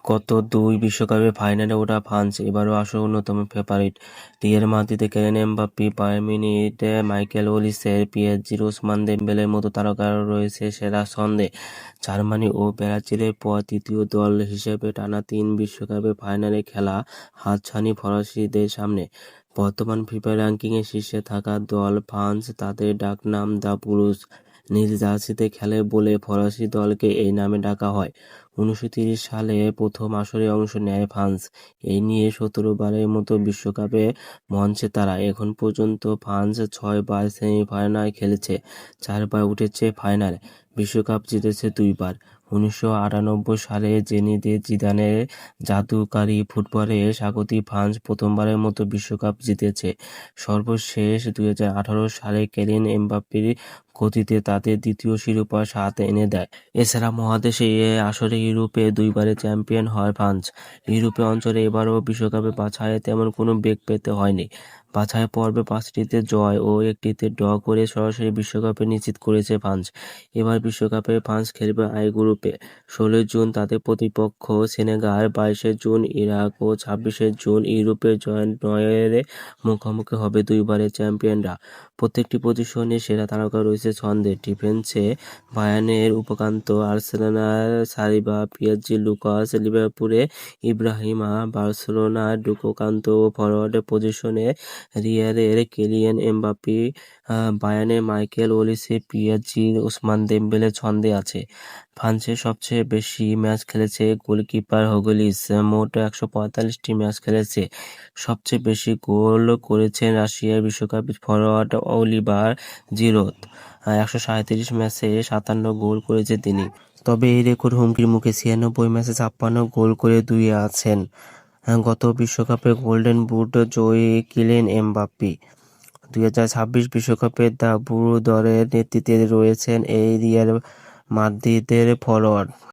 গত দুই বিশ্বকাপে ফাইনালে ওঠা ফ্রান্স এবারও আসল অন্যতম ফেভারিট। রিয়াল মাদ্রিদে কিলিয়ান এমবাপ্পে, বায়ার্ন মিউনিখে মাইকেল ওলিসে, পিএসজির ওসমান দেম্বেলের মতো তারকারা রয়েছে সেরা ছন্দে। জার্মানি ও ব্রাজিলের পর তৃতীয় দল হিসেবে টানা ৩ বিশ্বকাপের ফাইনালে খেলা হাতছানি ফরাসিদের সামনে। বর্তমান ফিফা র্যাঙ্কিংয়ে শীর্ষে থাকা দল ফ্রান্স, তাদের ডাকনাম দ্য ব্লুজ। নীল জার্সিতে খেলে বলে ফরাসি দলকে এই নামে ডাকা হয়। 1930 সালে প্রথম আসরে অংশ নেয় ফ্রান্স। এই নিয়ে 17 বারের মতো বিশ্বকাপে মঞ্চে তারা। এখন পর্যন্ত ফ্রান্স 6 বার সেমিফাইনাল খেলেছে, 4 বার উঠেছে ফাইনালে। বিশ্বকাপ জিতেছে 2 বার। 1998 সালে জেনেদিন জিদানের জাদুকারি ফুটবলে স্বাগতিক ফ্রান্স প্রথমবারের মতো বিশ্বকাপ জিতেছে। সর্বশেষ 2018 সালে কিলিয়ান এমবাপ্পের গতিতে তাদের দ্বিতীয় শিরোপার স্বাদ এনে দেয়। এছাড়া মহাদেশে আসরে ইউরোপে 2 বারের চ্যাম্পিয়ন হয় ফ্রান্স। ইউরোপীয় অঞ্চলে এবারও বিশ্বকাপে বাছাইয়ে তেমন কোনো বেগ পেতে হয়নি। বাছাই পর্বে 5টিতে জয় ও 1টিতে ড্র করে সরাসরি বিশ্বকাপে নিশ্চিত করেছে ফ্রান্স। এবার বিশ্বকাপে ফ্রান্স খেলবে আই গ্রুপে। 16 জুন তাদের প্রতিপক্ষ সেনেগাল, 22 জুন ইরাক ও 26 জুন ইউরোপের জয়েন্ট নরওয়ের মুখোমুখি হবে 2 বারের চ্যাম্পিয়নরা। প্রত্যেকটি পজিশনে সেরা তারকা রয়েছে ছন্দে। ডিফেন্সে বায়ার্নের উপকান্ত, আর্সেনাল সালিবা, পিএসজির লুকাস, লিভারপুলে ইব্রাহিমা, বার্সেলোনার ডুকোকান্ত ও ফরওয়ার্ড পজিশনে রিয়ালের কিলিয়ান এমবাপ্পে, বায়ার্নের মাইকেল ওলিসে, পিএসজির ওসমান দেম্বেলে ছন্দে আছে। ফ্রান্সের সবচেয়ে বেশি ম্যাচ খেলেছে গোলকিপার হুগো লরিস, মোট 145টি ম্যাচ খেলেছে। সবচেয়ে বেশি গোল করেছেন রাশিয়ার বিশ্বকাপের ফরোয়ার্ড অলিভার জিরুদ, 137 ম্যাচে 57 গোল করেছেন তিনি। তবে এই রেকর্ড হুমকির মুখে। 96 ম্যাচে 56 গোল করে 2-এ আছেন গত বিশ্বকাপে গোল্ডেন বুট জয়ী কিলিয়ান এমবাপ্পে। 2026 বিশ্বকাপের দ্য ব্লু দলের নেতৃত্বে রয়েছেন এই রিয়াল মাদ্রিদের ফরোয়ার্ড।